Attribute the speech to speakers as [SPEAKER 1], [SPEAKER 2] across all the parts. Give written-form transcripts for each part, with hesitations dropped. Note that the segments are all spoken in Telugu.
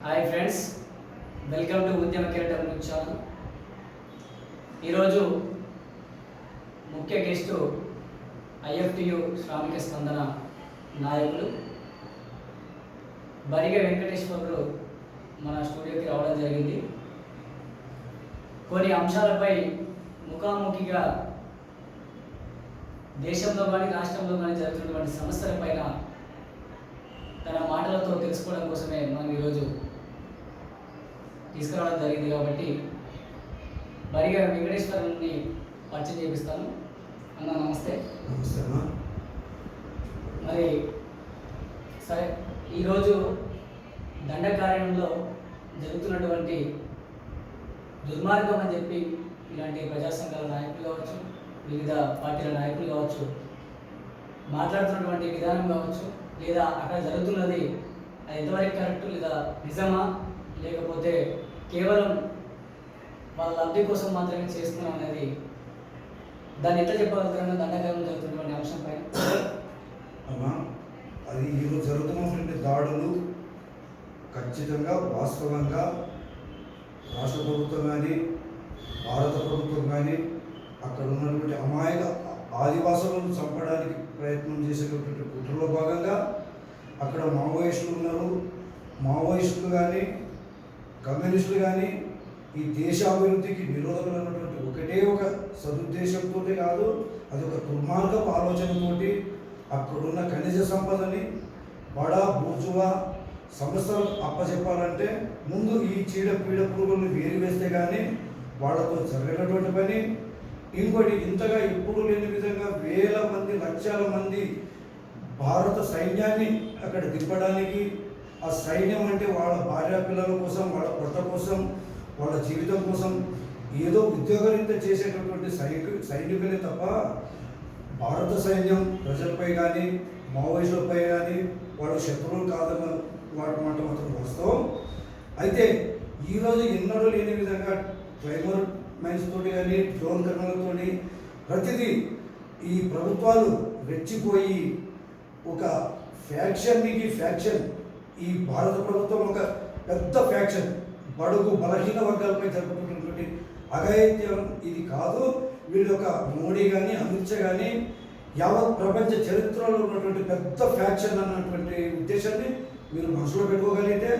[SPEAKER 1] హాయ్ ఫ్రెండ్స్, వెల్కమ్ టు ఉద్యమ కిరీటం న్యూస్ ఛానల్. ఈరోజు ముఖ్య గెస్టు ఐఎఫ్టియు శ్రామిక స్పందన నాయకులు బరిగె వెంకటేశ్వర్లు మన స్టూడియోకి రావడం జరిగింది. కొన్ని అంశాలపై ముఖాముఖిగా దేశంలో కానీ రాష్ట్రంలో కానీ జరుగుతున్నటువంటి సమస్యలపైన తన మాటలతో తెలుసుకోవడం కోసమే మనం ఈరోజు తీసుకురావడం జరిగింది. కాబట్టి బరిగె వెంకటేశ్వరుని పరిచయం చేపిస్తాను. అన్న నమస్తే.
[SPEAKER 2] నమస్తే అన్న.
[SPEAKER 1] మరి సరే, ఈరోజు దండకారణ్యంలో జరుగుతున్నటువంటి దుర్మార్గం అని చెప్పి ఇలాంటి ప్రజా సంఘాల నాయకులు కావచ్చు, వివిధ పార్టీల నాయకులు కావచ్చు, మాట్లాడుతున్నటువంటి విధానం కావచ్చు, లేదా అక్కడ జరుగుతున్నది అది ఎంతవరకు కరెక్ట్, లేదా నిజమా, లేకపోతే కేవలం వాళ్ళ లబ్ధి కోసం మాత్రమే చేస్తున్నాం అనేది దాన్ని ఎట్లా చెప్పగలుగుతారన్న దండకారణం జరుగుతున్నటువంటి అంశం పైన.
[SPEAKER 2] అమ్మా, అది ఈరోజు జరుగుతున్నటువంటి దాడులు ఖచ్చితంగా వాస్తవంగా రాష్ట్ర ప్రభుత్వం కానీ భారత ప్రభుత్వం కానీ అక్కడ ఉన్నటువంటి అమాయక ఆదివాసులను చంపడానికి ప్రయత్నం చేసేటటువంటి కుట్రలో భాగంగా అక్కడ మావోయిస్టులు ఉన్నారు. మావోయిస్టులు కానీ కమ్యూనిస్టులు కానీ ఈ దేశాభివృద్ధికి నిరోధకులైనటువంటి ఒకటే ఒక సదుద్దేశంతో కాదు, అది ఒక దుర్మార్గపు ఆలోచనతోటి అక్కడున్న ఖనిజ సంపదని బడా బూర్జువా సంస్థలు అప్పచెప్పాలంటే ముందు ఈ చీడ పీడ పురుగులను వేరు వేస్తే కానీ వాళ్ళతో జరగనటువంటి పని. ఇంకోటి, ఇంతగా ఎప్పుడు లేని విధంగా వేల మంది లక్షల మంది భారత సైన్యాన్ని అక్కడ దింపడానికి, ఆ సైన్యం అంటే వాళ్ళ భార్య పిల్లల కోసం, వాళ్ళ పొట్ట కోసం, వాళ్ళ జీవితం కోసం ఏదో ఉద్యోగరీత్యా చేసేటటువంటి సైనికులే తప్ప భారత సైన్యం ప్రజలపై కానీ మావోయిస్టులపై కానీ వాళ్ళు శత్రువులు కాదన్న వాటి మాట మాత్రం వాస్తవం. అయితే ఈరోజు ఎన్నడూ లేని విధంగా క్లైమర్ మైన్స్ తోటి కానీ డ్రోన్ కర్మలతో ప్రతిదీ ఈ ప్రభుత్వాలు రెచ్చిపోయి ఒక ఫ్యాక్షన్ ఈ భారత ప్రభుత్వం ఒక పెద్ద ఫ్యాక్షన్ బడుగు బలహీన వర్గాలపై జరుపుతున్నటువంటి అఘాయిత్యం ఇది కాదు. వీళ్ళ యొక్క మోడీ కానీ అమిత్ షా కానీ యావత్ ప్రపంచ చరిత్రలో ఉన్నటువంటి పెద్ద ఫ్యాక్షన్ అన్నటువంటి ఉద్దేశాన్ని మీరు మనసులో పెట్టుకోగలిగితే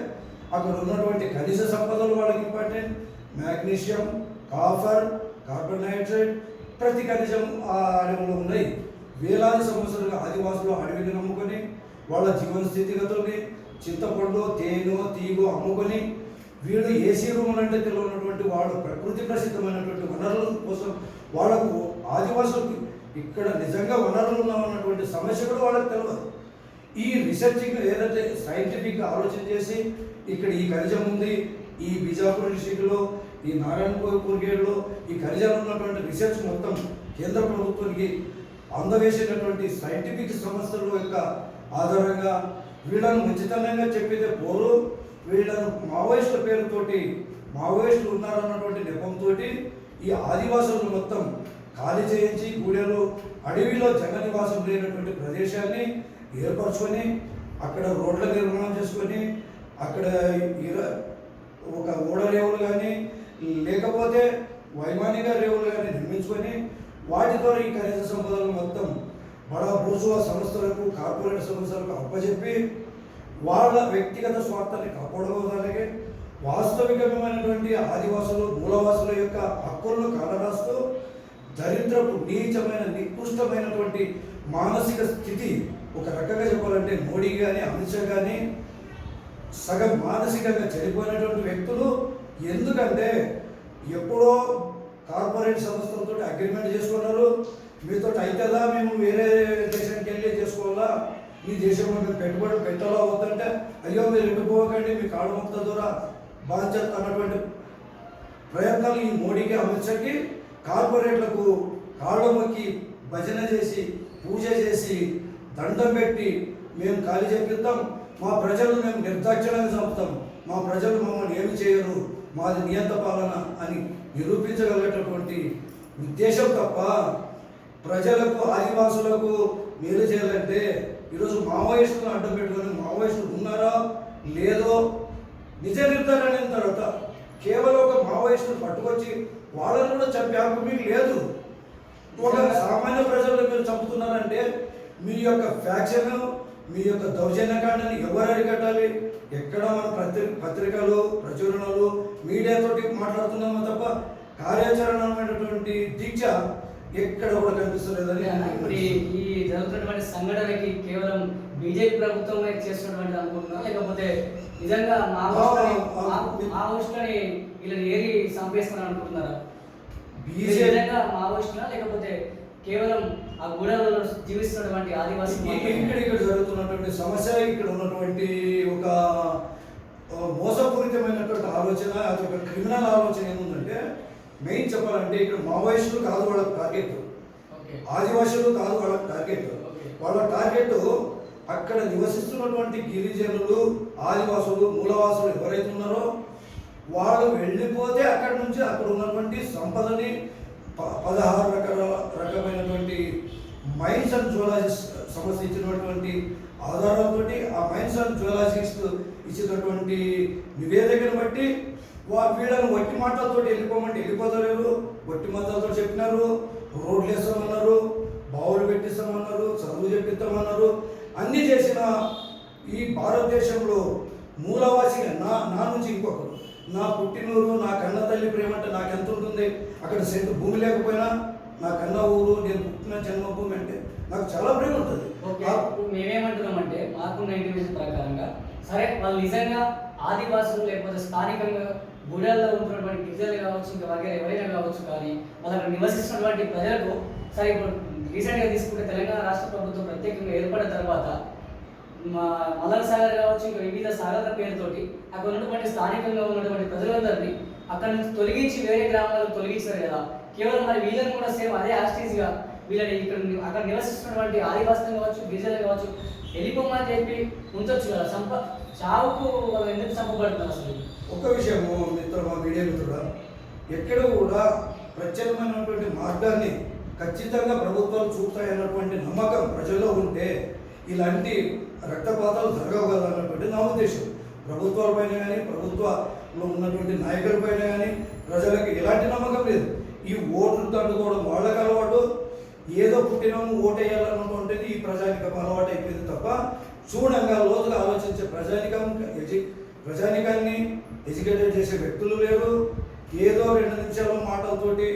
[SPEAKER 2] అక్కడ ఉన్నటువంటి ఖనిజ సంపదలు వాళ్ళకి important. Magnesium, copper, carbon dioxide, ప్రతి ఖనిజం ఆ అడవిలో ఉన్నాయి. వేలాది సంవత్సరాలుగా ఆదివాసులు అడవిని నమ్ముకొని వాళ్ళ జీవన స్థితిగతుల్ని చింతపండు, తేనె, తీగ అమ్ముకొని వీళ్ళు ఏసీ రూములు అంటే తెలియనటువంటి వాళ్ళు ప్రకృతి ప్రసిద్ధమైనటువంటి వనరుల కోసం వాళ్ళకు ఆదివాసులకు ఇక్కడ నిజంగా వనరులు ఉన్నామన్నటువంటి సమస్య కూడా వాళ్ళకి తెలియదు. ఈ రీసెర్చింగ్ ఏదైతే సైంటిఫిక్గా ఆలోచన చేసి ఇక్కడ ఈ ఖనిజం ఉంది, ఈ బిజాపూర్ డిస్టిక్లో, ఈ నారాయణపూర్ గేడ్లో ఈ ఖనిజాలు ఉన్నటువంటి రీసెర్చ్ మొత్తం కేంద్ర ప్రభుత్వానికి అందవేసేటటువంటి సైంటిఫిక్ సంస్థల యొక్క ఆధారంగా వీళ్ళను ఉచితంగా చెప్పితే పోరు, వీళ్ళను మావోయిస్టుల పేరుతోటి మావోయిస్టులు ఉన్నారన్నటువంటి నెపంతో ఈ ఆదివాసులను మొత్తం ఖాళీ చేయించి గూడెలు అడవిలో జన నివాసం లేనటువంటి ప్రదేశాన్ని ఏర్పరచుకొని అక్కడ రోడ్ల నిర్మాణం చేసుకొని అక్కడ ఒక ఓడ రేవులు కానీ లేకపోతే వైమానిక రేవులు కానీ నిర్మించుకొని వాటితో ఈ ఖనిజ సంపదలు మొత్తం బడా బూర్జువా సంస్థలకు, కార్పొరేట్ సంస్థలకు అప్పచెప్పి వాళ్ళ వ్యక్తిగత స్వార్థాన్ని కాపాడుకోవడానికి వాస్తవికమైనటువంటి ఆదివాసులు మూలవాసుల యొక్క హక్కులను కాలరాస్తూ దరిద్రపు నీచమైన నికృష్టమైనటువంటి మానసిక స్థితి, ఒక రకంగా చెప్పాలంటే మోడీ కానీ అమిత్ షా కానీ సగం మానసికంగా చనిపోయినటువంటి వ్యక్తులు. ఎందుకంటే ఎప్పుడో కార్పొరేట్ సంస్థలతో అగ్రిమెంట్ చేసుకున్నారు, మీతో అవుతుందా మేము వేరే దేశానికి వెళ్ళి చేసుకోవాలా, మీ దేశంలో మేము పెట్టుబడి పెట్టాలా వద్దంటే అయ్యో మీరు ఎట్టుకోకండి, మీ కాళ్ళ ముక్త ద్వారా బాధ్యత అన్నటువంటి ప్రయత్నాలు ఈ మోడీకి అమిత్ షాకి కార్పొరేట్లకు కాళ్ళ మొక్కి భజన చేసి పూజ చేసి దండం పెట్టి మేము ఖాళీ చేపిస్తాం, మా ప్రజలను మేము నిర్దాక్షిణంగా చంపుతాం, మా ప్రజలు మమ్మల్ని ఏమి చేయరు, మాది నియంత పాలన అని నిరూపించగలిగేటటువంటి ఉద్దేశం తప్ప ప్రజలకు ఆదివాసులకు మేలు చేయాలంటే ఈరోజు మావోయిస్టులను అడ్డం పెట్టుకొని మావోయిస్టులు ఉన్నారా లేదో నిజ నిర్ధారణ అయిన తర్వాత కేవలం ఒక మావోయిస్టును పట్టుకొచ్చి వాళ్ళని కూడా చంపే హక్కు మీకు లేదు. ఒక సామాన్య ప్రజలను మీరు చంపుతున్నారంటే మీ యొక్క ఫ్యాక్షన్, మీ యొక్క దౌర్జన్యకాండని ఎవరు అరికట్టాలి? ఎక్కడ మన పత్రికలు, ప్రచురణలు, మీడియాతోటి మాట్లాడుతున్నామో తప్ప కార్యాచరణమైనటువంటి దీక్ష ఎక్కడ కూడా కనిపిస్తలేదని.
[SPEAKER 1] ఇప్పుడు ఈ జరుగుతున్నటువంటి సంఘటనకి కేవలం బీజేపీ ప్రభుత్వం చేస్తున్నటువంటి అనుకుంటున్నా, లేకపోతే నిజంగా మావోయిస్టులని వీళ్ళని ఏరి చంపేస్తున్నారు అనుకుంటున్నారా? నిజంగా మావోయిస్టులా లేకపోతే కేవలం ఆ గూడెంలో జీవిస్తున్నటువంటి ఆదివాసీ?
[SPEAKER 2] ఇక్కడ జరుగుతున్నటువంటి సమస్య, ఇక్కడ ఉన్నటువంటి ఒక మోసపూరితమైనటువంటి ఆలోచన, అది ఒక క్రిమినల్ ఆలోచన ఏముందంటే, మెయిన్ చెప్పాలంటే ఇక్కడ మావోయిస్టులు కాదు వాళ్ళ టార్గెట్, ఆదివాసులు కాదు వాళ్ళ టార్గెట్. వాళ్ళ టార్గెట్ అక్కడ నివసిస్తున్నటువంటి గిరిజనులు, ఆదివాసులు, మూలవాసులు ఎవరైతే ఉన్నారో వాళ్ళు వెళ్ళిపోతే అక్కడ నుంచి అక్కడ ఉన్నటువంటి సంపదని 16 రకమైనటువంటి మైన్స్ అండ్ జువలాజిస్ట్ సంస్థ ఇచ్చినటువంటి ఆధారాలతోటి, ఆ మైన్స్ అండ్ జువలాజిస్ట్ ఇచ్చినటువంటి నివేదికను బట్టి వీళ్ళని వట్టి మాటలతో వెళ్ళిపోమంటే వెళ్ళిపోతలేరు. వట్టి మాటలతో చెప్పినారు, రోడ్లు వేస్తామన్నారు, బావులు పెట్టిస్తామన్నారు, చదువు చెప్పిస్తామన్నారు. అన్నీ చేసిన ఈ భారతదేశంలో మూలవాసిగా నా నుంచి ఇంకొకరు, నా పుట్టినూరు, నా కన్న తల్లి ప్రేమ అంటే నాకు ఎంత ఉంటుంది? అక్కడ సెంటు భూమి లేకపోయినా నా కన్న ఊరు, నేను పుట్టిన జన్మభూమి అంటే నాకు చాలా ప్రేమ ఉంటుంది.
[SPEAKER 1] మేమేమంటున్నామంటే మాకున్న ఇన్ఫర్మేషన్ ప్రకారంగా సరే వాళ్ళు నిజంగా ఆదివాసులు లేకపోతే స్థానికంగా గుడెల్లో ఉంటున్నటువంటి గిరిజనులు కావచ్చు, ఇంకా వగేర ఎవరైనా కావచ్చు, కానీ వాళ్ళు అక్కడ నివసిస్తున్నటువంటి ప్రజలకు సరే ఇప్పుడు రీసెంట్గా తీసుకుంటే తెలంగాణ రాష్ట్ర ప్రభుత్వం ప్రత్యేకంగా ఏర్పడిన తర్వాత మల్లన సాగర్ కావచ్చు, ఇంకా వివిధ సాగర్ల పేరుతోటి అక్కడ ఉన్నటువంటి స్థానికంగా ఉన్నటువంటి ప్రజలందరినీ అక్కడ నుంచి తొలగించి వేరే గ్రామాలకు తొలగించారు కదా. కేవలం మరి వీళ్ళని కూడా సేమ్ అదే యాస్టీస్గా వీళ్ళని ఇక్కడ అక్కడ నివసిస్తున్నటువంటి ఆదివాసులు కావచ్చు, గిరిజనులు కావచ్చు వెళ్ళిపోమని చెప్పి ఉంచొచ్చు కదా. చావుకు వాళ్ళు ఎందుకు చంపబడుతున్నారు అసలు?
[SPEAKER 2] ఒక్క విషయము మిత్రుడు, మీడియా మిత్రుడా, ఎక్కడ కూడా ప్రత్యేకమైనటువంటి మార్గాన్ని ఖచ్చితంగా ప్రభుత్వాలు చూపుతాయన్నటువంటి నమ్మకం ప్రజల్లో ఉంటే ఇలాంటి రక్తపాతాలు జరగవు కదా అన్నటువంటి నా ఉద్దేశం. ప్రభుత్వాలపైన కానీ, ప్రభుత్వంలో ఉన్నటువంటి నాయకులపైన కానీ ప్రజలకు ఎలాంటి నమ్మకం లేదు. ఈ ఓట్లు తండుకోవడం వాళ్ళకి అలవాటు, ఏదో పుట్టినాము ఓటేయాలన్నటువంటిది ఈ ప్రజానికం అలవాటు అయిపోయింది తప్ప చూడంగా లోతుగా ఆలోచించే ప్రజానికాన్ని ఎడ్యుకేటెడ్ చేసే వ్యక్తులు లేరు. ఏదో 2 నిమిషాల మాటలతోటి,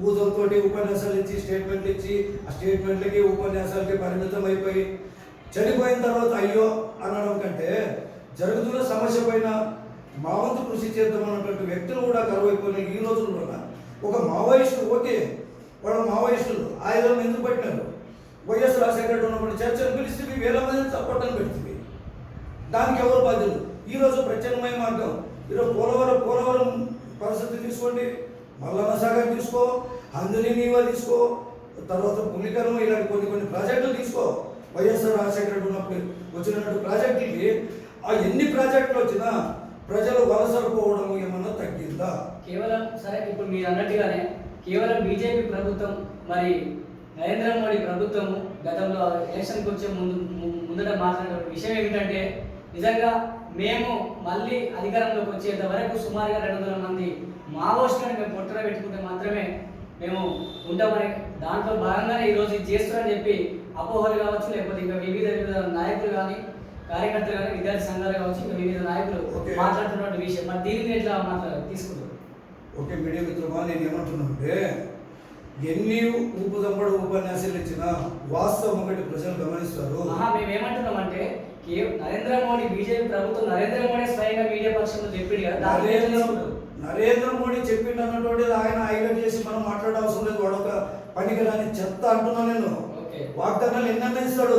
[SPEAKER 2] ఊదలతోటి ఉపన్యాసాలు ఇచ్చి, స్టేట్మెంట్లు ఇచ్చి, ఆ స్టేట్మెంట్లకి ఉపన్యాసాలకి పరిమితం అయిపోయి చనిపోయిన తర్వాత అయ్యో అనడం కంటే జరుగుతున్న సమస్య పైన మా వంతు కృషి చేద్దామన్నటువంటి వ్యక్తులు కూడా కరువైపోయిన ఈ రోజుల్లోన ఒక మావోయిస్టు, ఓకే వాళ్ళు మావోయిస్టులు ఆయుధాలను ఎందుకు పెట్టినారు? వైఎస్ రాజశేఖర ఉన్నప్పుడు చర్చలు పిలిస్తే వేల మందిని సపోర్టని పెడుతుంది. దానికి ఎవరు బాధ్యులు? ఈరోజు ప్రత్యామ్నాయ మార్గం, ఈరోజు పోలవరం పరిస్థితి తీసుకోండి, మల్లన్న సాగర్ తీసుకో, అందరి నీవా తీసుకో, తర్వాత పులికరం, ఇలాంటి కొన్ని ప్రాజెక్టులు తీసుకో. వైఎస్ఆర్ రాజశేఖర ఉన్నప్పుడు వచ్చినటువంటి ప్రాజెక్టులకి ఎన్ని ప్రాజెక్టులు వచ్చినా ప్రజలు వలసపోవడం ఏమన్నా తగ్గిందా?
[SPEAKER 1] కేవలం సరే ఇప్పుడు మీరు అన్నట్టుగానే కేవలం బీజేపీ ప్రభుత్వం మరి నరేంద్ర మోడీ ప్రభుత్వము గతంలో ఎలక్షన్కి వచ్చే ముందట మాట్లాడిన విషయం ఏమిటంటే నిజంగా మేము మళ్ళీ అధికారంలోకి వచ్చేంత వరకు సుమారుగా 200 మంది మావోయిస్టులను మేము పొట్టన పెట్టుకుంటే మాత్రమే మేము ఉంటామని దాంట్లో భాగంగానే ఈరోజు ఇది చేస్తారని చెప్పి అపోహలు కావచ్చు, లేకపోతే ఇంకా వివిధ నాయకులు కానీ, కార్యకర్తలు కానీ, విద్యార్థి సంఘాలు కావచ్చు, ఇంకా వివిధ నాయకులు మాట్లాడుతున్నటువంటి విషయం మరి దీనిని ఎట్లా తీసుకుంటారు?
[SPEAKER 2] ఓకే మీడియా మిత్రుమా, నేను ఏమంటున్నానంటే ఎన్ని ఊపుదంపడు ఉపన్యాసాలు ఇచ్చినా వాస్తవం ఒకటి ప్రజలు గమనిస్తారు.
[SPEAKER 1] మేమేమంటున్నామంటే నరేంద్ర మోడీ బీజేపీ ప్రభుత్వం నరేంద్ర మోడీ స్వయంగా మీడియా పక్షంలో చెప్పింది కదా,
[SPEAKER 2] నరేంద్ర మోడీ చెప్పిండు అన్నటువంటిది ఆయన హైలైట్ చేసి మనం మాట్లాడే అవసరం లేదు. వాడు ఒక పనికిరాని చెత్త అంటున్నా నేను. వాగ్దానాలు ఎన్నన్నా ఇస్తాడు,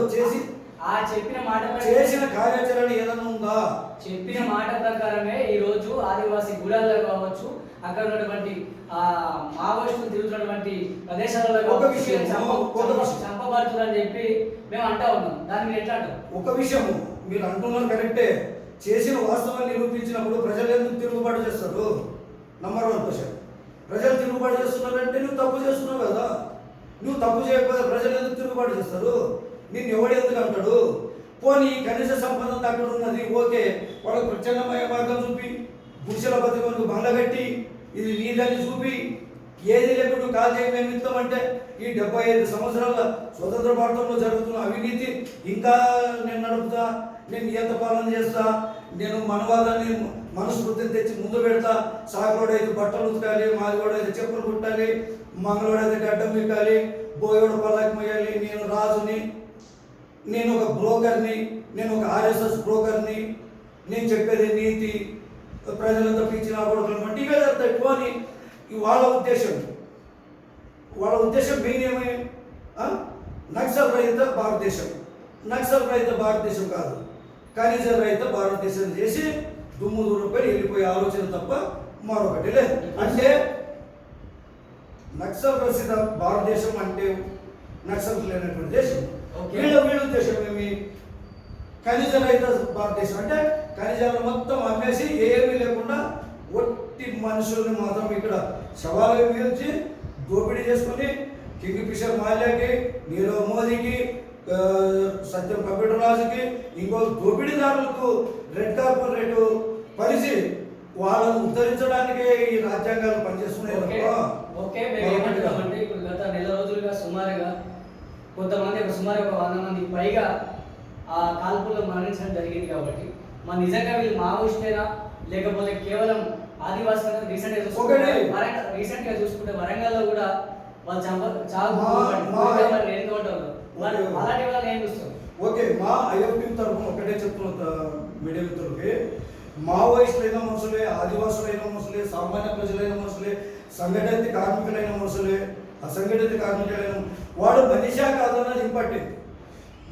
[SPEAKER 1] చెప్పిన మాట
[SPEAKER 2] చేసిన కార్యాచరణ ఏదైనా ఉందా?
[SPEAKER 1] చెప్పిన మాట ప్రకారమే ఈ రోజు ఆదివాసీ గూడాల్లో కావచ్చు, అక్కడ ఉన్నటువంటి మావోయిస్టులు తిరుగుతున్నటువంటి ప్రదేశాలలో
[SPEAKER 2] ఒక విషయం
[SPEAKER 1] చంపబడుతుందని చెప్పి మేము అంటా ఉన్నాం. దాన్ని మీరు ఎట్లా అంటారు?
[SPEAKER 2] ఒక విషయం మీరు అంటున్నారు కరెక్టే. చేసిన వాస్తవాన్ని నిరూపించినప్పుడు ప్రజలు ఎందుకు తిరుగుబాటు చేస్తారు? Number 1 question. ప్రజలు తిరుగుబాటు చేస్తున్నారంటే నువ్వు తప్పు చేస్తున్నావు కదా. నువ్వు తప్పు చేయకపోతే ప్రజలు ఎందుకు తిరుగుబాటు చేస్తారు? నిన్ను ఎవడు ఎందుకు అంటాడు? పోనీ కనీస సంపద అక్కడ ఉన్నది ఓకే, వాళ్ళకి ప్రత్యామ్నాయ మార్గం చూపి గుడిసెల బతుకు బంగ్లా కట్టి ఇది నీదని చూపి ఏది లేకుండా కాల్ చేయి మేము ఇస్తామంటే ఈ 75 సంవత్సరాల స్వతంత్ర భారతంలో జరుగుతున్న అవినీతి ఇంకా నేను నడుపుతా, నేను నియంత పాలన చేస్తా, నేను మనవాదాన్ని మనస్ఫూర్తిని తెచ్చి ముందు పెడతా, సాగులోడైతే బట్టలు ఉతకాలి, మాదిగోడైతే చెప్పులు కుట్టాలి, మంగళోడైతే గడ్డం మిక్కాలి, బోయోడు పల్లకి మొయ్యాలి, నేను రాజుని, నేను ఒక బ్రోకర్ని, నేను ఒక ఆర్ఎస్ఎస్ బ్రోకర్ని, నేను చెప్పేది నీతి, ప్రజలంతా పిచ్చిన కొడుకులు అంటే ఇవే జరుగుతాయి. పోనీ వాళ్ళ ఉద్దేశం మెయిన్ ఏమి, నక్సల్ రహిత భారతదేశం. నక్సల్ రహిత భారతదేశం కాదు, ఖనిజ రహిత భారతదేశం చేసి దుమ్ము దూరంపై వెళ్ళిపోయే ఆలోచన తప్ప మరొకటి లేదు. అంటే నక్సల్ రహిత భారతదేశం అంటే నక్సల్ లేనటువంటి దేశం. వీళ్ళ ఉద్దేశం ఏమి, ఖనిజ రహిత భారతదేశం అంటే ఖనిజాలు మొత్తం అమ్మేసి ఏమీ లేకుండా ఒట్టి మనుషుల్ని మాత్రం ఇక్కడ శవాలుగా మిగిల్చి దోపిడీ చేసుకుని కింగ్ ఫిషర్ మాల్యాకి, నీరవ్ మోదీకి, సత్యం కంప్యూటర్ రాజుకి, ఇంకో దోపిడీదారులకు రెడ్ కార్పొరేట్ పరిచి వాళ్ళను ఉద్ధరించడానికి ఈ రాజ్యాంగాలు పనిచేస్తున్నాయి.
[SPEAKER 1] ఇప్పుడు గత నెల రోజులుగా సుమారుగా కొంతమంది సుమారు 100 మందికి పైగా ఆ కాల్పుల్లో మరణించడం జరిగింది. కాబట్టి మన నిజంగా వీళ్ళు మావోయిస్టేనా లేకపోతే కేవలం ఆదివాసులు? రీసెంట్ గా చూసుకుంటే వరంగల్లో కూడా వాళ్ళు అలాంటి వాళ్ళు ఏం చూస్తారు?
[SPEAKER 2] ఓకే, మా ఐఎఫ్పి తరఫున ఒకటే చెప్తున్నా మీడియా మిత్రులకి, మావోయిస్టులైన మనుషులే, ఆదివాసులైన మనుషులే, సామాన్య ప్రజలైన మనుషులే, సంఘటిత కార్మికులైన మనుషులే, అసంఘటిత కార్మికులైన వాడు మనిషా కాదన్నది ఇంపార్టెంట్.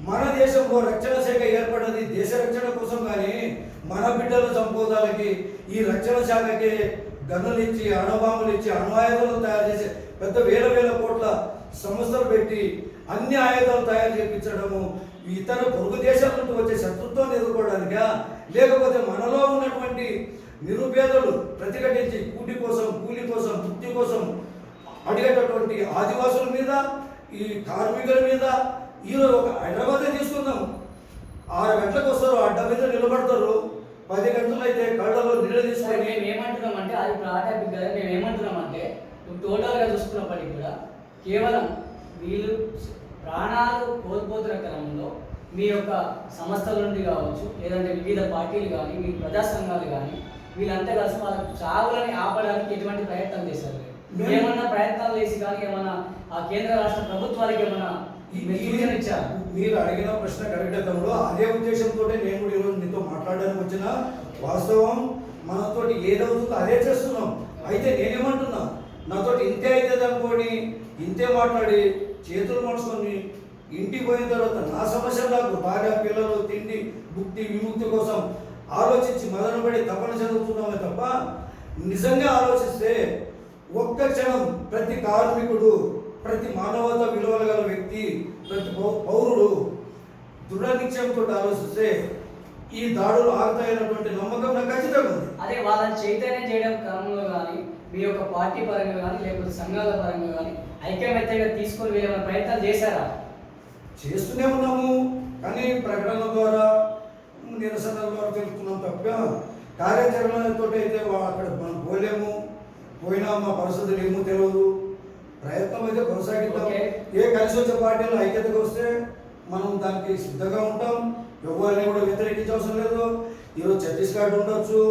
[SPEAKER 2] మన దేశంలో రక్షణ శాఖ ఏర్పడ్డది దేశ రక్షణ కోసం, కానీ మన బిడ్డల సంపోదాలకి ఈ రక్షణ శాఖకి గనులు ఇచ్చి, అణుబాంబులు ఇచ్చి, అణుఆయుధాలు తయారు చేసి పెద్ద వేల కోట్ల సంస్థలు పెట్టి అన్ని ఆయుధాలు తయారు చేయించడము ఇతర పొరుగు దేశాల నుండి వచ్చే శత్రుత్వాన్ని ఎదుర్కోవడానికా, లేకపోతే మనలో ఉన్నటువంటి నిరుపేదలు ప్రతిఘటించి కూటి కోసం, కూలి కోసం, వృత్తి కోసం అడిగేటటువంటి ఆదివాసుల మీద, ఈ కార్మికుల మీద ఈరోజు ఒక హైదరాబాదే తీసుకుందాం, 6 గంటలకు వస్తారు, అడ్డ మీద నిలబడతారు, 10 గంటలు అయితే కళ్ళలో నీళ్ళు తీసుకొని.
[SPEAKER 1] మేము ఏమంటున్నామంటే అది ఇప్పుడు ఆ టాపిక్ కదా, మేము ఏమంటున్నామంటే టోటల్గా చూసుకున్నప్పటికీ కూడా కేవలం వీళ్ళు ప్రాణాలు కోల్పోతున్న క్రమంలో మీ యొక్క సంస్థల నుండి కావచ్చు, లేదంటే వివిధ పార్టీలు కానీ, మీ ప్రజా సంఘాలు కానీ వీళ్ళంతా కలిసి వాళ్ళ చావులని ఆపడానికి ఎటువంటి ప్రయత్నం చేశారు? ఏమన్నా ప్రయత్నాలు చేసి కానీ ఏమన్నా ఆ కేంద్ర రాష్ట్ర ప్రభుత్వానికి ఏమన్నా
[SPEAKER 2] మీరు అడిగిన ప్రశ్న కరెక్టే తమ్ముడు. అదే ఉద్దేశంతో నేను కూడా ఈరోజు మీతో మాట్లాడడానికి వచ్చిన. వాస్తవం మనతో ఏదవుతుందో అదే చేస్తున్నాం. అయితే నేనేమంటున్నా, నాతోటి ఇంతే అవుతుంది అనుకోని ఇంతే మాట్లాడి చేతులు మార్చుకొని ఇంటికి పోయిన తర్వాత నా సమస్య నాకు భార్య, పిల్లలు, తిండి, ముక్తి, విముక్తి కోసం ఆలోచించి మదనపడి తపన చదువుతున్నామే తప్ప నిజంగా ఆలోచిస్తే ఒక్క క్షణం ప్రతి కార్మికుడు, ప్రతి మానవతా విలువలు గల వ్యక్తి, ప్రతి పౌరుడు దృఢ నిశ్చయంతో ఆలోచిస్తే ఈ దాడులు ఆగుతాయన్నటువంటి నమ్మకం నాకు ఖచ్చితంగా ఉంది.
[SPEAKER 1] అదే వాళ్ళని చైతన్యం చేయడం క్రమంలో కానీ, మీ యొక్క పార్టీ పరంగా కానీ, లేకపోతే సంఘాల పరంగా కానీ ఐక్యమత్యంగా తీసుకొని వెళ్ళే ప్రయత్నాలు చేశారా?
[SPEAKER 2] చేస్తూనే ఉన్నాము, కానీ ప్రకటనల ద్వారా, నిరసనల ద్వారా తెలుపుతున్నాం తప్ప కార్యాచరణతో అయితే అక్కడ మనం పోలేము. పోయినా మా పరిస్థితులు ఏమో తెలియదు. ప్రయత్నం అయితే కొనసాగిద్దాం. ఏ కలిసి వచ్చే పార్టీలు ఐక్యతగా వస్తే మనం దానికి సిద్ధంగా ఉంటాం. ఎవరిని కూడా వ్యతిరేకించవసరం లేదు. ఈరోజు ఛత్తీస్గఢ్ ఉండొచ్చు,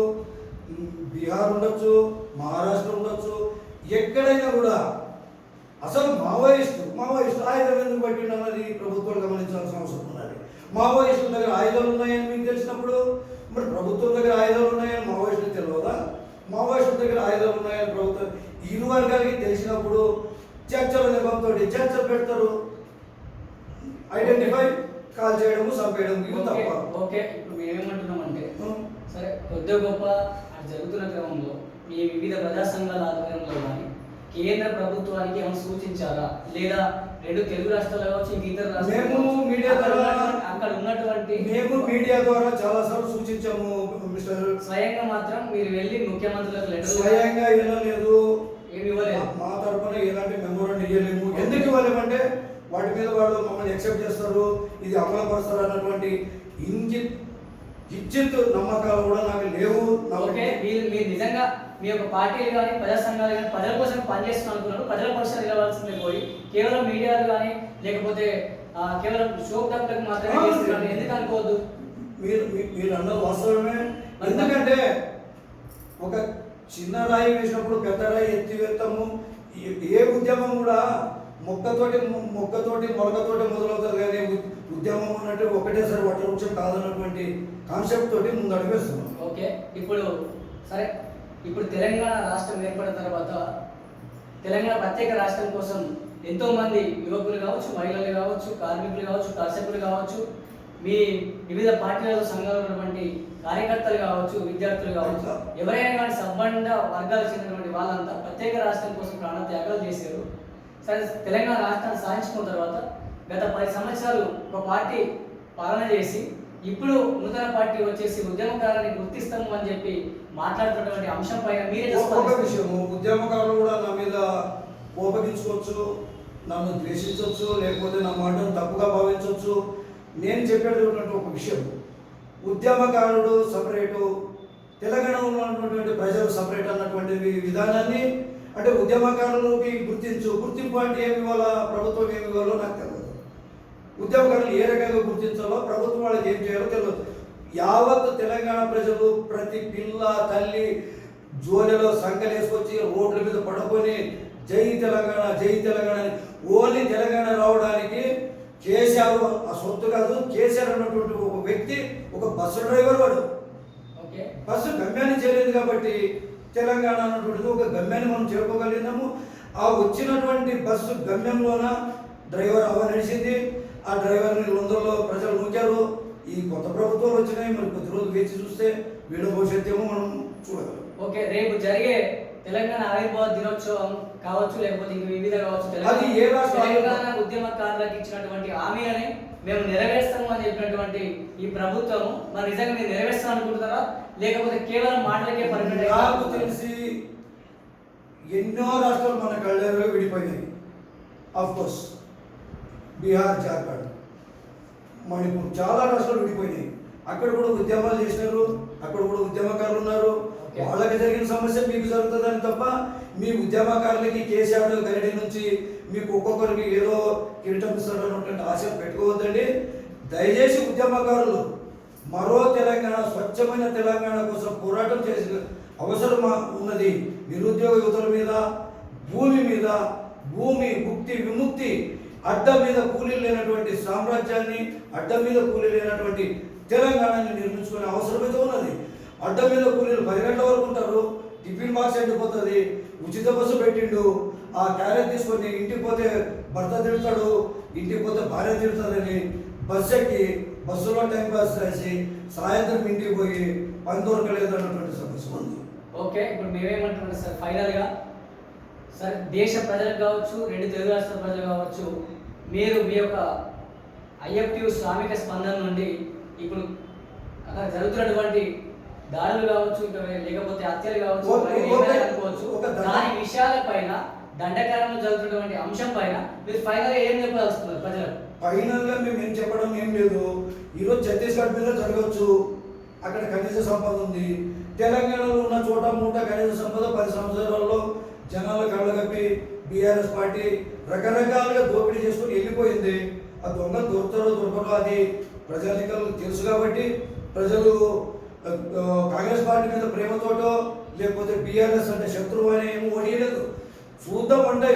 [SPEAKER 2] బీహార్ ఉండొచ్చు, మహారాష్ట్ర ఉండొచ్చు, ఎక్కడైనా కూడా అసలు మావోయిస్టు ఆయుధం ఎందుకు పట్టిండు అన్నది ప్రభుత్వాలు గమనించాల్సిన అవసరం ఉన్నది. మావోయిస్టుల దగ్గర ఆయుధాలు ఉన్నాయని మీకు తెలిసినప్పుడు మరి ప్రభుత్వం దగ్గర ఆయుధాలు ఉన్నాయని మావోయిస్టులకు తెలియదా? మావోయిస్టుల దగ్గర ఆయుధాలు ఉన్నాయని ప్రభుత్వం ఇరు వర్గాలకి తెలిసినప్పుడు చర్చల నిబంధనతో చర్చలు పెడతారు. ఐడెంటిఫై, కాల్ చేయడము, చంపేయడం ఇవి తప్ప.
[SPEAKER 1] ఓకే, ఇప్పుడు మేమేమంటున్నామంటే సరే కొద్ది గొప్ప అది జరుగుతున్న క్రమంలో మీ వివిధ ప్రజా సంఘాల ఆధ్వర్యంలో కానీ కేంద్ర ప్రభుత్వానికి ఏమైనా సూచించారా? లేదా 2 తెలుగు రాష్ట్రాలు కావచ్చు, ఇతర రాష్ట్రాలు అక్కడ ఉన్నటువంటి
[SPEAKER 2] మేము మీడియా ద్వారా చాలా సార్లు సూచించాము మిస్టర్.
[SPEAKER 1] స్వయంగా మాత్రం మీరు వెళ్ళి ముఖ్యమంత్రులకు లెటర్
[SPEAKER 2] స్వయంగా ఇవ్వలేదు,
[SPEAKER 1] ఏమి ఇవ్వలేదు.
[SPEAKER 2] మా తరఫున ఎలాంటి మెమోరాండం ఇవ్వలేము. ఎందుకు ఇవ్వలేమంటే వాటి మీద వాళ్ళు మమ్మల్ని యాక్సెప్ట్ చేస్తారు, ఇది అమలుపరుస్తారు అన్నటువంటి ఇంజిత్ ఇచ్చిత్ నమ్మకాలు కూడా నాకు లేవు.
[SPEAKER 1] ఓకే, మీరు నిజంగా మీ యొక్క పార్టీలు కానీ ప్రజా సంఘాలు కానీ ప్రజల కోసం పనిచేస్తున్నారు అనుకున్నారు. ప్రజల కోసం నిలవాల్సింది పోయి కేవలం మీడియాలు కానీ లేకపోతే కేవలం షోక్ డబ్బులకు మాత్రమే చేస్తున్నారు. ఎందుకు అనుకోవద్దు?
[SPEAKER 2] మీరు అన్నది వాస్తవమే. ఎందుకంటే ఒక చిన్న రాయి వేసినప్పుడు పెద్ద రాయి ఎత్తివేస్తాము. ఏ ఉద్యమం కూడా మొక్కతోటి మొక్కతోటి మొదలవుతుంది, కానీ ఉద్యమం అన్నట్టు ఒకటేసారి వృక్షం కాదన్నటువంటి కాన్సెప్ట్ తోటి ముందు అడిగేస్తున్నాం.
[SPEAKER 1] ఓకే, సరే, ఇప్పుడు తెలంగాణ రాష్ట్రం ఏర్పడిన తర్వాత తెలంగాణ ప్రత్యేక రాష్ట్రం కోసం ఎంతో మంది యువకులు కావచ్చు, మహిళలు కావచ్చు, కార్మికులు కావచ్చు, దర్శకులు కావచ్చు, మీ వివిధ పార్టీలలో సంఘాలు ఉన్నటువంటి కార్యకర్తలు కావచ్చు, విద్యార్థులు కావచ్చు, ఎవరైనా కానీ సబ్బండ వర్గాలకు చెందినటువంటి వాళ్ళంతా ప్రత్యేక రాష్ట్రం కోసం ప్రాణత్యాగాలు చేశారు. సరే, తెలంగాణ రాష్ట్రాన్ని సాధించుకున్న తర్వాత గత 10 సంవత్సరాలు ఒక పార్టీ పాలన చేసి ఇప్పుడు నూతన పార్టీ వచ్చేసి ఉద్యమకారులని గుర్తిస్తాము అని చెప్పి మాట్లాడుతున్నటువంటి అంశం పైన మీరే
[SPEAKER 2] ఒక విషయము, ఉద్యమకారులు కూడా నా మీద కోపగించుకోవచ్చు, నన్ను ద్వేషించవచ్చు, లేకపోతే నా మాటను తప్పుగా భావించవచ్చు. నేను చెప్పేది ఒక విషయం, ఉద్యమకారుడు సపరేటు, తెలంగాణలో ఉన్నటువంటి ప్రజలు సపరేట్ అన్నటువంటి విధానాన్ని, అంటే ఉద్యమకారులకి గుర్తింపు అంటే ఏమి ఇవ్వాలా, ప్రభుత్వం ఏమి ఇవ్వాలో నాకు తెలియదు. ఉద్యమకారులు ఏ రకంగా గుర్తించాలో, ప్రభుత్వం వాళ్ళకి ఏం చేయాలో తెలియదు. యావత్ తెలంగాణ ప్రజలు ప్రతి పిల్ల తల్లి జోలిలో సంఘలేసుకొచ్చి రోడ్ల మీద పడుకొని జై తెలంగాణ జై తెలంగాణ అని ఓన్లీ తెలంగాణ రావడానికి కేసీఆర్ ఆ సొత్తు కాదు. కేసీఆర్ అన్నటువంటి ఒక వ్యక్తి, ఒక బస్సు డ్రైవర్, వాడు బస్సు గమ్యాన్ని చేయలేదు కాబట్టి తెలంగాణ అన్నటువంటిది ఒక గమ్యాన్ని మనం చేరుకోగలిగినాము. ఆ వచ్చినటువంటి బస్సు గమ్యంలోన డ్రైవర్ నడిచింది. ఆ డ్రైవర్ని లొందరలో ప్రజలు నూకారు. ఈ కొత్త ప్రభుత్వాలు వచ్చినాయి, మరి కొద్ది రోజులు వేచి చూస్తే వీళ్ళ భవిష్యత్తు ఏమో మనం చూడగలం.
[SPEAKER 1] ఓకే, రేపు జరిగే తెలంగాణ ఆవిర్భావ దినోత్సవం కావచ్చు, లేకపోతే ఇంక వివిధ కావచ్చు, తెలంగాణ ఉద్యమకారులకు ఇచ్చినటువంటి హామీలని మేము నెరవేరుస్తాము అని చెప్పినటువంటి ఈ ప్రభుత్వం మరి నిజంగా మీరు నెరవేరుస్తాం అనుకుంటున్నారా, లేకపోతే కేవలం మాటలకే పరిమితం?
[SPEAKER 2] నాకు తెలిసి ఎన్నో రాష్ట్రాలు మన కళ్ళెరుగా విడిపోయినాయి. ఆఫ్ కోర్స్ బీహార్, జార్ఖండ్, మణిపూర్ చాలా రాష్ట్రాలు విడిపోయినాయి. అక్కడ కూడా ఉద్యమాలు చేసినారు, అక్కడ కూడా ఉద్యమకారులు ఉన్నారు. వాళ్ళకి జరిగిన సమస్య మీకు జరుగుతుందని తప్ప మీ ఉద్యమకారులకి కేసీఆర్ గరిడి నుంచి మీకు ఒక్కొక్కరికి ఏదో కిరీటం ఇస్తారన్నటువంటి ఆశ పెట్టుకోవద్దండి. దయచేసి ఉద్యమకారులు మరో తెలంగాణ, స్వచ్ఛమైన తెలంగాణ కోసం పోరాటం చేసిన అవసరం ఉన్నది. నిరుద్యోగ యువతుల మీద, భూమి మీద, భూమి ముక్తి విముక్తి, అడ్డ మీద కూలీలు లేనటువంటి సామ్రాజ్యాన్ని, అడ్డ మీద కూలీలు లేనటువంటి తెలంగాణని నిర్మించుకునే అవసరమైతే ఉన్నది. అడ్డ మీద కూలీలు 10 గంటల వరకు ఉంటారు, టిఫిన్ బాక్స్ ఎండిపోతుంది, ఉచిత బస్సు పెట్టిండు, ఆ క్యారెట్ తీసుకొని ఇంటికి పోతే భర్త తిడతాడు, ఇంటికి పోతే భార్య తిడతాడని బస్సు ఎక్కి బస్సులో టైం పాస్ చేసి సాయంత్రం ఇంటికి పోయి పని దొరకలేదు అన్నటువంటి సమస్య ఉంది.
[SPEAKER 1] ఓకే, ఇప్పుడు మేమేమంటున్నాం సార్, ఫైనల్గా సార్ దేశ ప్రజలకు కావచ్చు, 2 తెలుగు రాష్ట్రాల ప్రజలు కావచ్చు, మీరు మీ యొక్క ఐఎఫ్టియు శ్రామిక స్పందన నుండి ఇప్పుడు అక్కడ జరుగుతున్నటువంటి దాడులు కావచ్చు, ఇంకా లేకపోతే హత్యలు కావచ్చు, అనుకోవచ్చు, దాని విషయాలపైన దండకారంలో జరుగుతున్నటువంటి అంశం పైన మీరు ఫైనల్గా ఏం చెప్పదలుచుకున్నారు ప్రజలకు?
[SPEAKER 2] ఫైనల్గా మేము ఏం చెప్పడం ఏం లేదు. ఈరోజు ఛత్తీస్గఢ్ మీద జరగవచ్చు, అక్కడ ఖనిజ సంపద ఉంది. తెలంగాణలో ఉన్న చోట మూట ఖనిజ సంపద 10 సంవత్సరాల్లో జనాల కళ్ళగప్పి బీఆర్ఎస్ పార్టీ రకరకాలుగా దోపిడీ చేసుకుని వెళ్ళిపోయింది. ఆ దొంగలు దొరుకుతారో దొరకరో అది ప్రజాధికారులకు తెలుసు కాబట్టి ప్రజలు కాంగ్రెస్ పార్టీ మీద ప్రేమతోటో లేకపోతే బీఆర్ఎస్ అంటే శత్రువు అని ఏమో ఓడియలేదు. చూద్దాం అంటే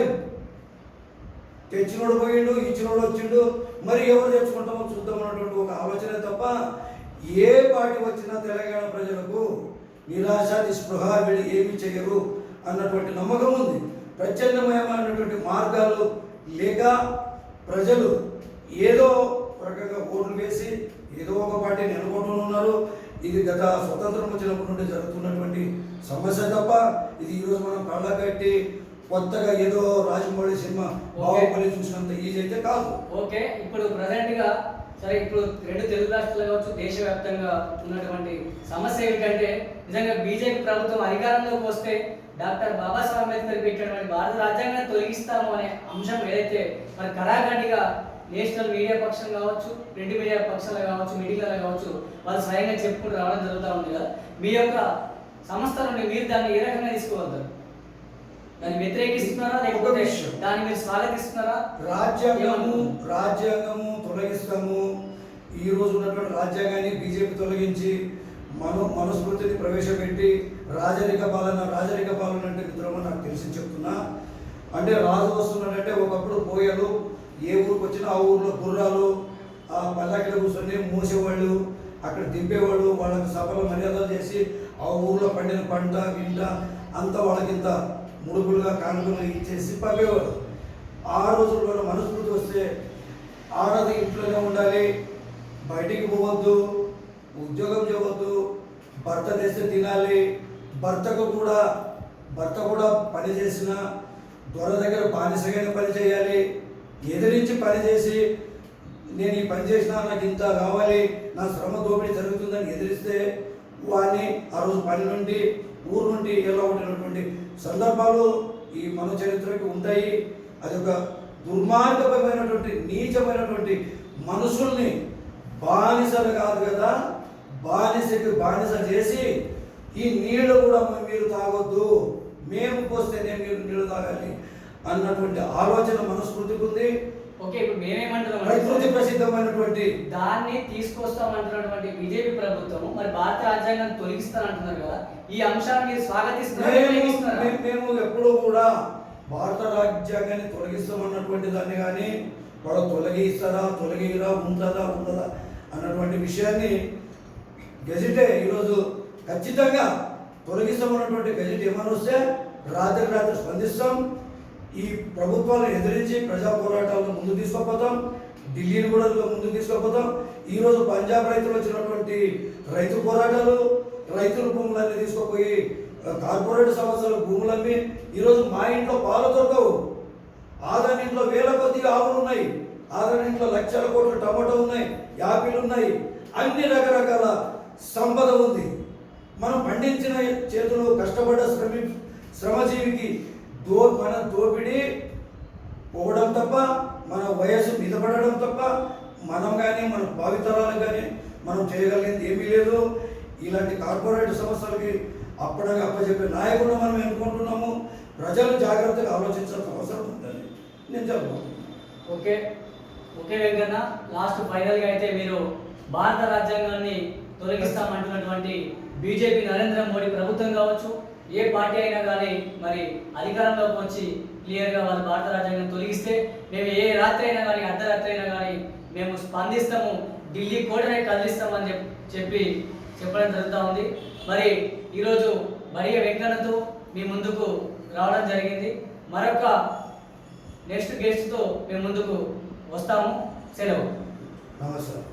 [SPEAKER 2] తెచ్చినోడు పోయిండు, ఇచ్చినోడు వచ్చిండు, మరి ఎవరు తెచ్చుకుంటామో చూద్దాం అన్నటువంటి ఒక ఆలోచనే తప్ప ఏ పార్టీ వచ్చినా తెలంగాణ ప్రజలకు నిరాశ నిస్పృహ వీళ్ళు ఏమి చేయరు అన్నటువంటి నమ్మకం ఉంది. ప్రత్యామ్నాయమైనటువంటి మార్గాలు లేక ప్రజలు ఏదో రకంగా ఓట్లు వేసి ఏదో ఒక పార్టీని ఎన్నుకుంటూ ఉన్నారు. ఇది గత స్వతంత్రం వచ్చినప్పటి నుండి జరుగుతున్నటువంటి సమస్య తప్ప ఇది ఈరోజు మనం కళ్ళ కట్టి కొత్తగా ఏదో రాజమౌళి సినిమా బాహుబలి చూసినంత ఈజీ అయితే కాదు.
[SPEAKER 1] ఓకే, ఇప్పుడు ప్రజెంట్గా సరే, ఇప్పుడు 2 తెలుగు రాష్ట్రాలు కావచ్చు, దేశవ్యాప్తంగా ఉన్నటువంటి సమస్య ఏమిటంటే నిజంగా బీజేపీ ప్రభుత్వం అధికారంలోకి వస్తే డాక్టర్ బాబాసాహెబ్ అంబేద్కర్ పెట్టినటువంటి భారత రాజ్యాంగాన్ని తొలగిస్తాము అనే అంశం ఏదైతే మరి కరాఖండిగా నేషనల్ మీడియా పక్షం కావచ్చు, ప్రింట్ మీడియా పక్షాలు కావచ్చు, మీడియాలో కావచ్చు, వాళ్ళు స్వయంగా చెప్పుకుంటూ రావడం జరుగుతూ ఉంది కదా. మీ యొక్క సంస్థ నుండి మీరు దాన్ని ఏ రకంగా తీసుకోవద్దారు? దాన్ని వ్యతిరేకిస్తున్నారా లేకపోతే దాన్ని మీరు స్వాగతిస్తున్నారా?
[SPEAKER 2] రాజ్యాంగము తొలగిస్తాము. ఈ రోజు ఉన్నటువంటి రాజ్యాంగాన్ని బీజేపీ తొలగించి మనుస్మృతిని ప్రవేశపెట్టి రాజరిక పాలన అంటే మిత్రమో నాకు తెలిసి చెప్తున్నా. అంటే రాజు వస్తున్నాడంటే ఒకప్పుడు పోయలు ఏ ఊరికి వచ్చినా ఆ ఊర్లో గుర్రాలు ఆ పల్లకిలో కూర్చొని మూసేవాళ్ళు, అక్కడ దింపేవాళ్ళు, వాళ్ళకి సభలో మర్యాదలు చేసి ఆ ఊర్లో పండిన పంట గింట అంతా వాళ్ళకింత ముడుపులుగా కానుకలు ఇచ్చేసి పంపేవాడు. ఆ రోజుల్లో మనుస్మృతి వస్తే ఆడది ఇంట్లోనే ఉండాలి, బయటికి పోవద్దు, ఉద్యోగం చేయవద్దు, భర్త తెస్తే తినాలి, భర్త కూడా పని చేసిన దొర దగ్గర బానిసగానే పని చేయాలి, ఎదిరించి పని చేసి నేను ఈ పని చేసినా నాకు ఇంత కావాలి, నా శ్రమ దోపిడీ జరుగుతుందని ఎదిరిస్తే వాడిని ఆ రోజు పని నుండి ఊరు నుండి ఎలా ఉంటున్నటువంటి సందర్భాలు ఈ మన చరిత్రకి ఉంటాయి. అది ఒక దుర్మార్గమైనటువంటి నీచమైనటువంటి మనుషుల్ని బానిసలు కాదు కదా, బానిస చేసి ఈ నీళ్ళు కూడా మీరు తాగొద్దు, మేము పోస్తేనే మీరు నీళ్ళు తాగాలి అన్నటువంటి ఆలోచన మనస్ఫూర్తికి ఉంది.
[SPEAKER 1] ఓకే, ఇప్పుడు మేమేమంటున్నాం,
[SPEAKER 2] ప్రకృతి ప్రసిద్ధమైనటువంటి
[SPEAKER 1] దాన్ని తీసుకొస్తామంటున్నటువంటి బీజేపీ ప్రభుత్వం మరి భారత రాజ్యాంగాన్ని తొలగిస్తానంటున్నారు కదా, ఈ అంశాన్ని మీరు స్వాగతిస్తున్నారా?
[SPEAKER 2] మేము ఎప్పుడూ కూడా భారత రాజ్యాంగాన్ని తొలగిస్తామన్నటువంటి దాన్ని కానీ వాళ్ళు తొలగిరా ఉండదా అన్నటువంటి విషయాన్ని గెజిటే ఈరోజు ఖచ్చితంగా తొలగిస్తామన్నటువంటి గెజిట్ ఏమని వస్తే రాత్రి స్పందిస్తాం. ఈ ప్రభుత్వాలను ఎదిరించి ప్రజా పోరాటాలను ముందుకు తీసుకుపోతాం, ఢిల్లీని కూడా ముందుకు తీసుకుపోతాం. ఈరోజు పంజాబ్ రైతులు వచ్చినటువంటి రైతు పోరాటాలు, రైతుల భూములన్నీ తీసుకుపోయి కార్పొరేట్ సంస్థల భూములన్నీ ఈరోజు మా ఇంట్లో పాలు దొరకవు, ఆదాని ఇంట్లో వేల కొద్ది ఆవులు ఉన్నాయి, ఆదాని ఇంట్లో లక్షల కోట్ల టమాటో ఉన్నాయి, యాపిల్ ఉన్నాయి, అన్ని రకరకాల సంపద ఉంది. మనం పండించిన చేతులు కష్టపడ్డ శ్రమజీవికి మన దోపిడీ పోవడం తప్ప, మన వయస్సు మిదపడడం తప్ప మనం కానీ మన భావితరాలకు కానీ మనం చేయగలిగింది ఏమీ లేదు. ఇలాంటి కార్పొరేట్ సంస్థలకి అప్పచెప్పే నాయకుడు మనం ఎన్నుకుంటున్నాము. ప్రజలు జాగ్రత్తగా ఆలోచించాల్సిన అవసరం ఉందని నేను చెప్తున్నాను.
[SPEAKER 1] ఓకే వెంకన్న, లాస్ట్ ఫైనల్గా అయితే మీరు భారత రాజ్యాంగాన్ని తొలగిస్తామంటున్నటువంటి బీజేపీ నరేంద్ర మోడీ ప్రభుత్వం కావచ్చు, ఏ పార్టీ అయినా కానీ మరి అధికారంలోకి వచ్చి క్లియర్గా వాళ్ళు భారత రాజ్యాంగం తొలగిస్తే మేము ఏ రాత్రి అయినా కానీ అర్ధరాత్రి అయినా కానీ మేము స్పందిస్తాము, ఢిల్లీ కోటనే కదిలిస్తామని చెప్పడం జరుగుతూ ఉంది. మరి ఈరోజు బడియ వెంకన్నతో మీ ముందుకు రావడం జరిగింది. మరొక నెక్స్ట్ గెస్ట్తో మేము ముందుకు వస్తాము. సెలవు.
[SPEAKER 2] నమస్కారం.